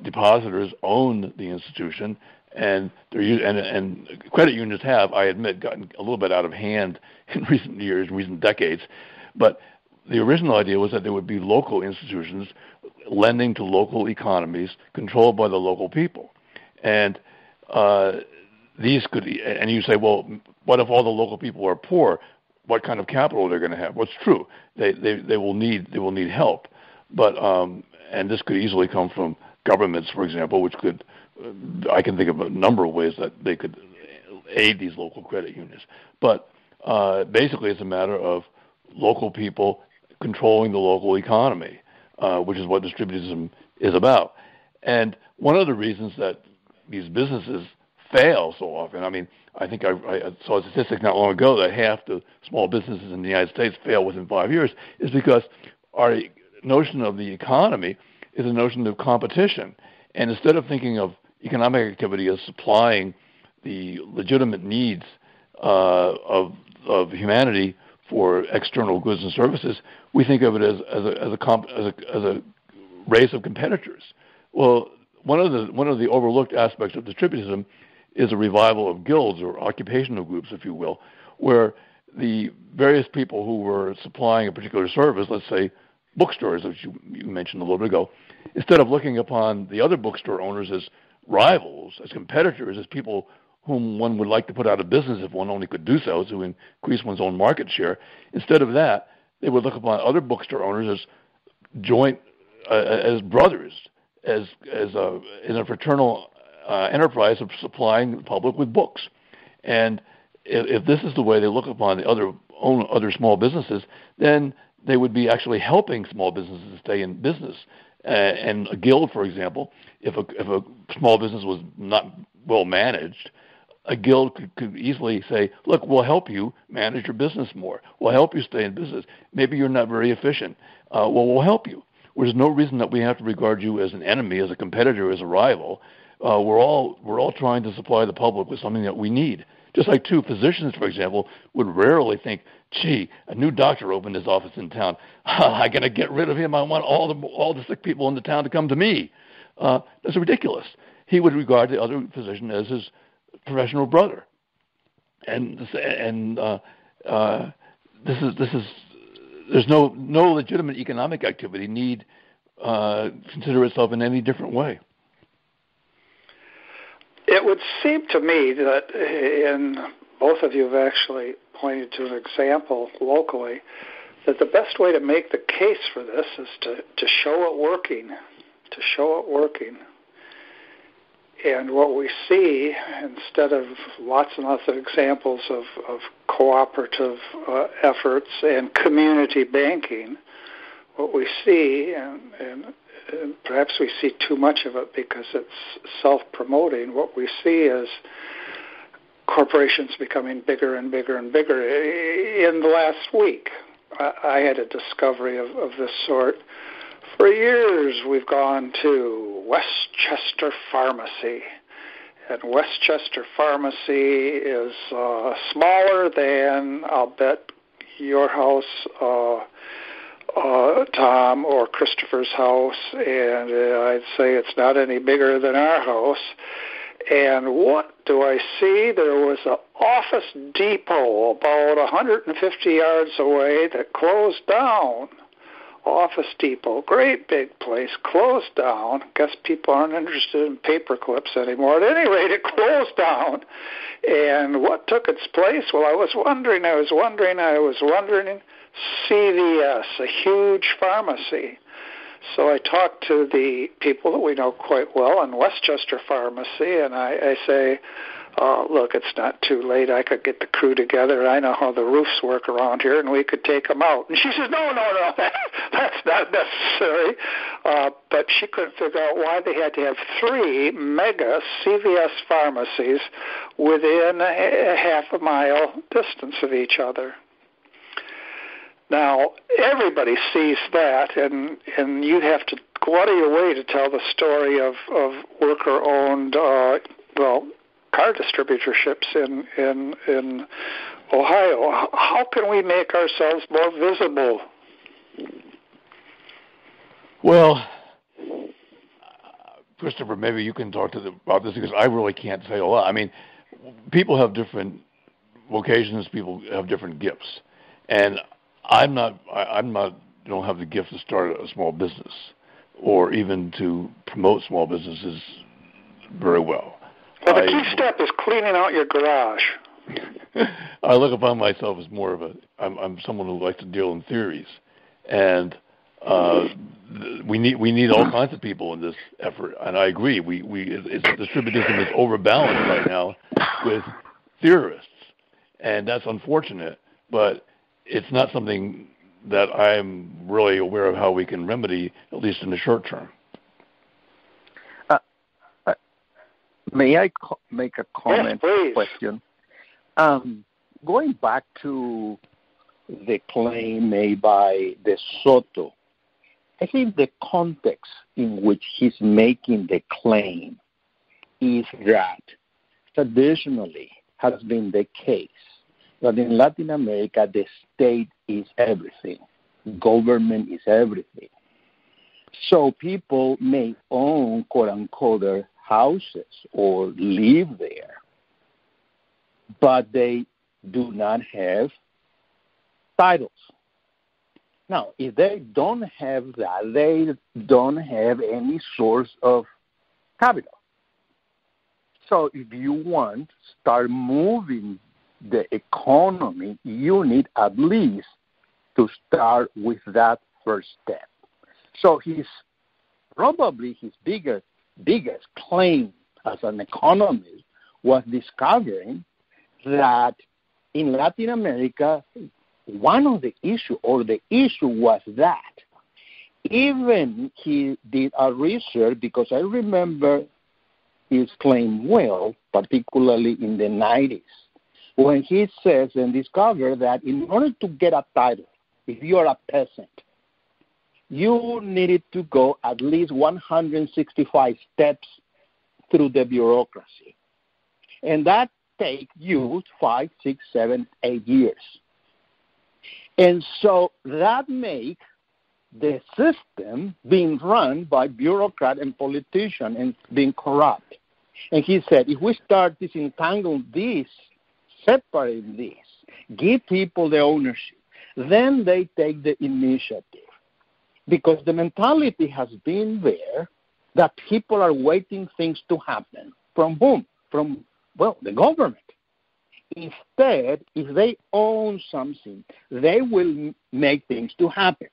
depositors own the institution, and credit unions have, I admit, gotten a little bit out of hand in recent years, recent decades. But the original idea was that there would be local institutions lending to local economies controlled by the local people. And these could, and you say, well, what if all the local people are poor? What kind of capital they're going to have? Well, it's true. They will need help. But and this could easily come from governments, for example, which could, I can think of a number of ways that they could aid these local credit unions. But basically it's a matter of local people controlling the local economy, which is what distributism is about. And one of the reasons that these businesses fail so often, I mean, I think I saw a statistic not long ago that half the small businesses in the United States fail within 5 years, is because our notion of the economy is a notion of competition. And instead of thinking of economic activity as supplying the legitimate needs of humanity for external goods and services, we think of it as a race of competitors. Well, one of the overlooked aspects of distributism is a revival of guilds or occupational groups, if you will, where the various people who were supplying a particular service, let's say bookstores, as you mentioned a little bit ago, instead of looking upon the other bookstore owners as rivals, as competitors, as people whom one would like to put out of business if one only could do so, to increase one's own market share, instead of that, they would look upon other bookstore owners as joint, as brothers, as in a fraternal enterprise of supplying the public with books. And if this is the way they look upon the other small businesses, then they would be actually helping small businesses to stay in business. And a guild, for example, if a small business was not well managed, a guild could easily say, look, we'll help you manage your business more. We'll help you stay in business. Maybe you're not very efficient. Well, we'll help you. There's no reason that we have to regard you as an enemy, as a competitor, as a rival. We're all trying to supply the public with something that we need. Just like two physicians, for example, would rarely think, gee, a new doctor opened his office in town. I'm going to get rid of him. I want all the sick people in the town to come to me. That's ridiculous. He would regard the other physician as his professional brother. And there's no legitimate economic activity need consider itself in any different way. It would seem to me that, and both of you have actually pointed to an example locally, that the best way to make the case for this is to show it working, And what we see, instead of lots and lots of examples of cooperative efforts and community banking, what we see, and perhaps we see too much of it because it's self-promoting. What we see is corporations becoming bigger and bigger and bigger. In the last week, I had a discovery of this sort. For years, we've gone to Westchester Pharmacy, and Westchester Pharmacy is smaller than, I'll bet, your house, Tom, or Christopher's house, and I'd say it's not any bigger than our house. And what do I see? There was an Office Depot about 150 yards away that closed down. Office Depot, great big place, closed down. Guess people aren't interested in paper clips anymore. At any rate, it closed down. And what took its place? Well, I was wondering, CVS, a huge pharmacy. So I talked to the people that we know quite well in Westchester Pharmacy, and I say, look, it's not too late. I could get the crew together. I know how the roofs work around here, and we could take them out. And she says, no, that's not necessary. But she couldn't figure out why they had to have 3 mega CVS pharmacies within a half a mile distance of each other. Now, everybody sees that, and you'd have to go out of your way to tell the story of worker-owned, car distributorships in Ohio. How can we make ourselves more visible? Well, Christopher, maybe you can talk about this because I really can't say a lot. I mean, people have different vocations. People have different gifts, and I don't have the gift to start a small business or even to promote small businesses very well. Well, the key step is cleaning out your garage. I look upon myself as more of I'm someone who likes to deal in theories, and we need all kinds of people in this effort. And I agree, distributism is overbalanced right now with theorists, and that's unfortunate. But it's not something that I'm really aware of how we can remedy, at least in the short term. May I make a comment? Yes, question? Going back to the claim made by De Soto, I think the context in which he's making the claim is that traditionally has been the case that in Latin America, the state is everything. Government is everything. So people may own, quote-unquote, their houses or live there, but they do not have titles. Now, if they don't have that, they don't have any source of capital. So if you want to start moving the economy, you need at least to start with that first step. So probably his biggest claim as an economist was discovering that in Latin America, one of the issue was that even he did a research, because I remember his claim well, particularly in the 90s, when he says and discovered that in order to get a title, if you are a peasant, you needed to go at least 165 steps through the bureaucracy. And that takes you 5, 6, 7, 8 years. And so that makes the system being run by bureaucrats and politicians and being corrupt. And he said, if we start disentangle this, separate this, give people the ownership, then they take the initiative. Because the mentality has been there that people are waiting things to happen. From whom? From, the government. Instead, if they own something, they will make things to happen.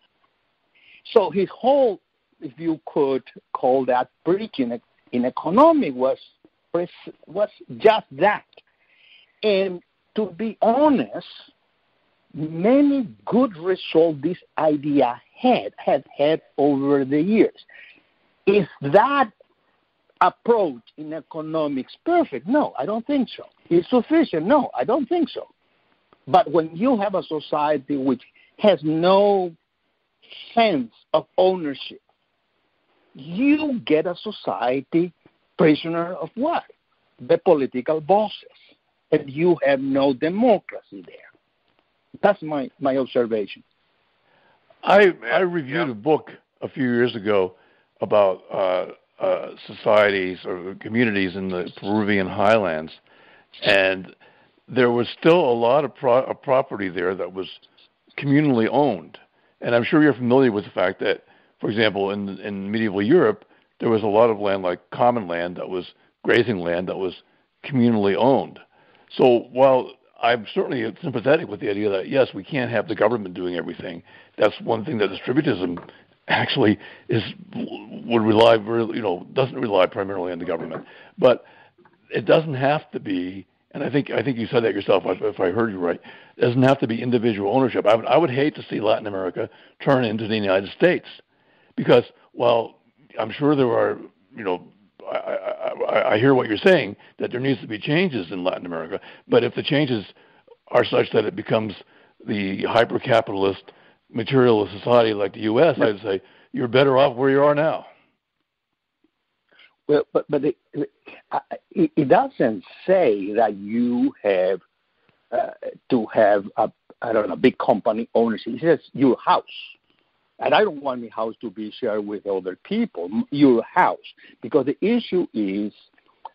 So his whole, if you could call that preaching in economy, was just that. And to be honest, many good results this idea had over the years. Is that approach in economics perfect? No, I don't think so. Is sufficient? No, I don't think so. But when you have a society which has no sense of ownership, you get a society prisoner of what? The political bosses. And you have no democracy there. That's my observation. I reviewed a book a few years ago about societies or communities in the Peruvian highlands, and there was still a lot of property there that was communally owned. And I'm sure you're familiar with the fact that, for example, in medieval Europe, there was a lot of land like common land that was grazing land that was communally owned. So while I'm certainly sympathetic with the idea that, yes, we can't have the government doing everything, that's one thing that distributism actually doesn't rely primarily on the government. But it doesn't have to be, and I think you said that yourself, if I heard you right, it doesn't have to be individual ownership. I would hate to see Latin America turn into the United States, because while I'm sure there are, I hear what you're saying, that there needs to be changes in Latin America, but if the changes are such that it becomes the hyper-capitalist, materialist society like the U.S., I'd say you're better off where you are now. Well, but it doesn't say that you have to have a big company ownership. It says your house. And I don't want my house to be shared with other people, your house. Because the issue is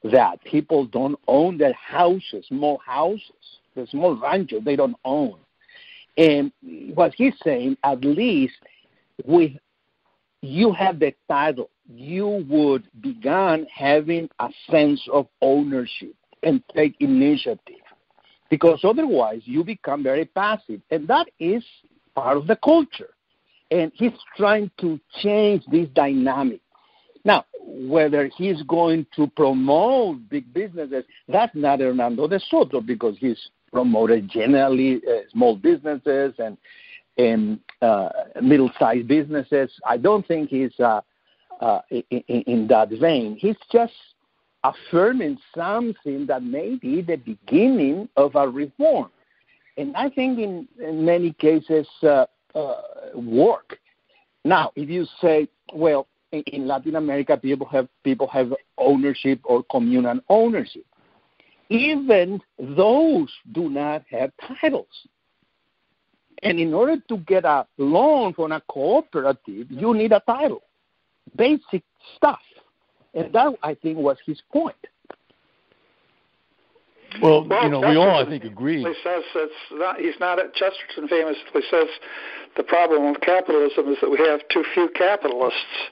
that people don't own their houses, small houses, the small ranchos, they don't own. And what he's saying, at least you have the title, you would begin having a sense of ownership and take initiative. Because otherwise you become very passive. And that is part of the culture. And he's trying to change this dynamic. Now, whether he's going to promote big businesses, that's not Hernando de Soto, because he's promoted generally small businesses and middle-sized businesses. I don't think he's in that vein. He's just affirming something that may be the beginning of a reform. And I think in many cases work. Now, if you say, well, in Latin America, people have ownership or communal ownership. Even those do not have titles. And in order to get a loan from a cooperative, you need a title. Basic stuff. And that, I think, was his point. Well, we all, I think, agree. He says Chesterton famously says the problem with capitalism is that we have too few capitalists.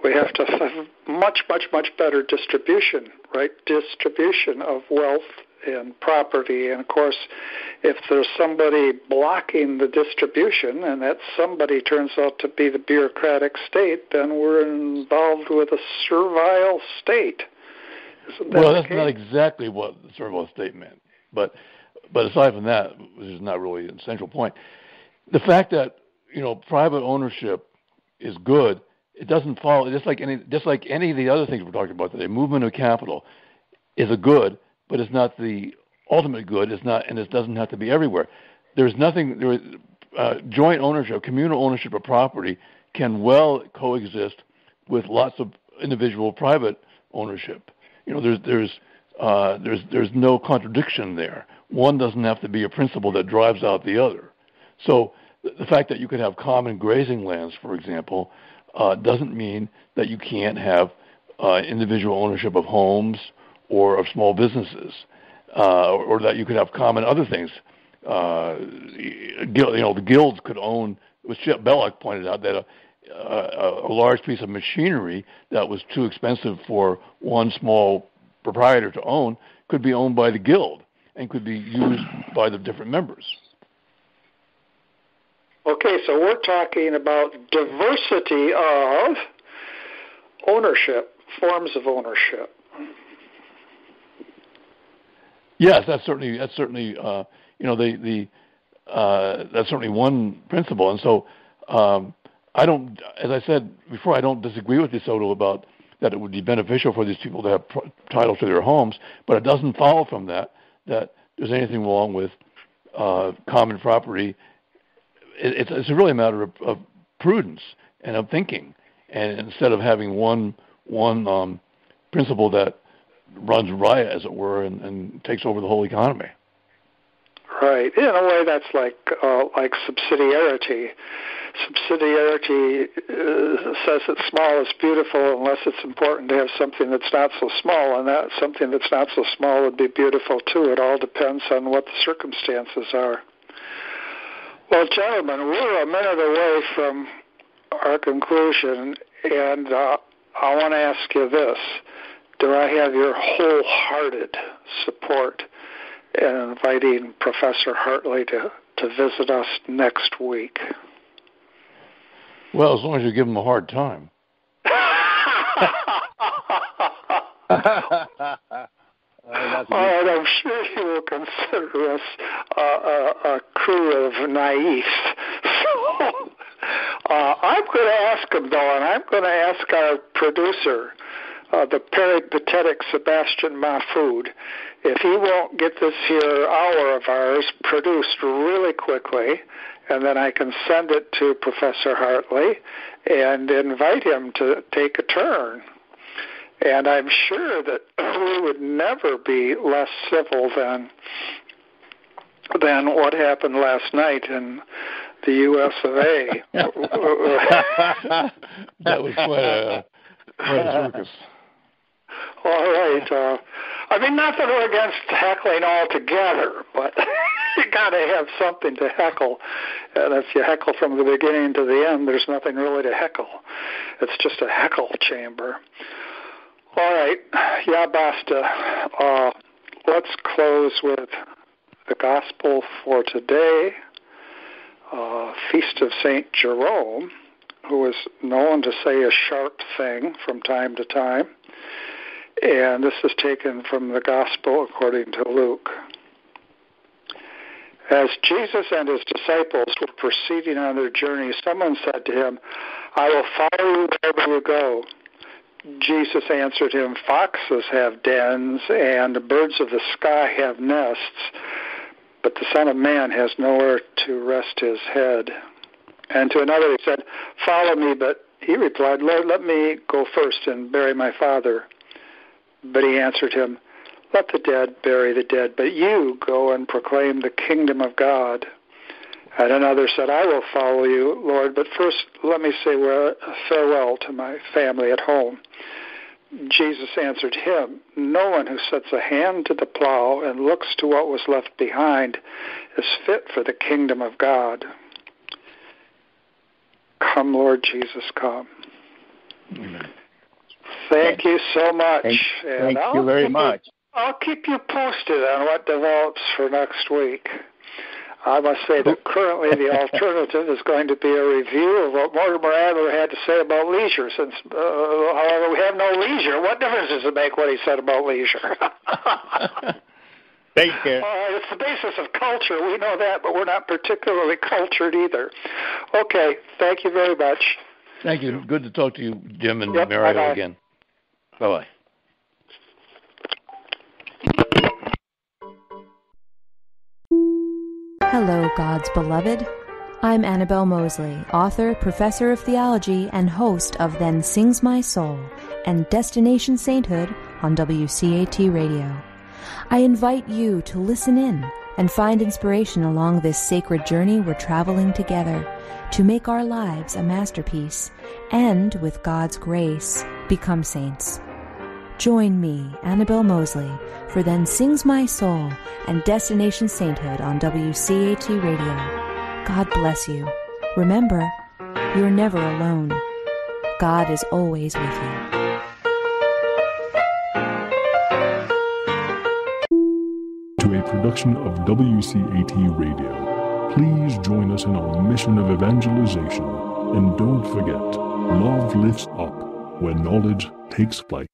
We have to have much, much, much better distribution, right? Distribution of wealth and property. And, of course, if there's somebody blocking the distribution and that somebody turns out to be the bureaucratic state, then we're involved with a servile state. Well, that's not exactly what the servile state meant. But aside from that, which is not really an essential point, the fact that private ownership is good, it doesn't follow. Just like any of the other things we're talking about today, movement of capital is a good, but it's not the ultimate good. It's not, and it doesn't have to be everywhere. There's nothing. Joint ownership, communal ownership of property can well coexist with lots of individual private ownership. There's no contradiction there. One doesn't have to be a principle that drives out the other. So the fact that you could have common grazing lands, for example, doesn't mean that you can't have individual ownership of homes or of small businesses, or that you could have common other things. The guilds could own, which Belloc pointed out, that a large piece of machinery that was too expensive for one small proprietor to own could be owned by the guild and could be used by the different members. Okay, so we're talking about diversity of ownership, forms of ownership. Yes, that's certainly that's certainly one principle. And so I don't, as I said before, I don't disagree with DeSoto about that it would be beneficial for these people to have title to their homes, but it doesn't follow from that there's anything wrong with common property. It's really a matter of prudence and of thinking, and instead of having one principle that runs riot, as it were, and takes over the whole economy. Right. In a way, that's like subsidiarity. Subsidiarity says that small is beautiful unless it's important to have something that's not so small, and that something that's not so small would be beautiful too. It all depends on what the circumstances are. Well, gentlemen, we're a minute away from our conclusion, and I want to ask you this. Do I have your wholehearted support in inviting Professor Hartley to visit us next week? Well, as long as you give him a hard time. All right, I'm sure you will consider us a crew of naïfs. So, I'm going to ask him, though, and I'm going to ask our producer, the peripatetic Sebastian Mahfoud, if he won't get this here hour of ours produced really quickly, and then I can send it to Professor Hartley and invite him to take a turn. And I'm sure that we would never be less civil than what happened last night in the U.S. of A. That was quite a circus. All right. I mean, not that we're against heckling altogether, but you got to have something to heckle. And if you heckle from the beginning to the end, there's nothing really to heckle. It's just a heckle chamber. All right. Yeah, basta. Let's close with the gospel for today. Feast of St. Jerome, who is known to say a sharp thing from time to time. And this is taken from the Gospel according to Luke. As Jesus and his disciples were proceeding on their journey, someone said to him, "I will follow you wherever you go." Jesus answered him, "Foxes have dens, and the birds of the sky have nests, but the Son of Man has nowhere to rest his head." And to another he said, "Follow me," but he replied, "Lord, let me go first and bury my father." But he answered him, "Let the dead bury the dead, but you go and proclaim the kingdom of God." And another said, "I will follow you, Lord, but first let me say farewell to my family at home." Jesus answered him, "No one who sets a hand to the plow and looks to what was left behind is fit for the kingdom of God." Come, Lord Jesus, come. Amen. Thank you so much. Thank you very much. I'll keep you posted on what develops for next week. I must say that currently the alternative is going to be a review of what Mortimer Adler had to say about leisure, since, however, we have no leisure. What difference does it make what he said about leisure? Take care. It's the basis of culture. We know that, but we're not particularly cultured either. Okay, thank you very much. Thank you. Good to talk to you, Jim and Yep, Mario bye-bye. again. Bye-bye. Hello, God's beloved. I'm Annabelle Mosley, author, professor of theology, and host of Then Sings My Soul and Destination Sainthood on WCAT Radio. I invite you to listen in and find inspiration along this sacred journey we're traveling together to make our lives a masterpiece and, with God's grace, become saints. Join me, Annabelle Mosley, for Then Sings My Soul and Destination Sainthood on WCAT Radio. God bless you. Remember, you're never alone. God is always with you. To a production of WCAT Radio, please join us in our mission of evangelization. And don't forget, love lifts up when knowledge takes flight.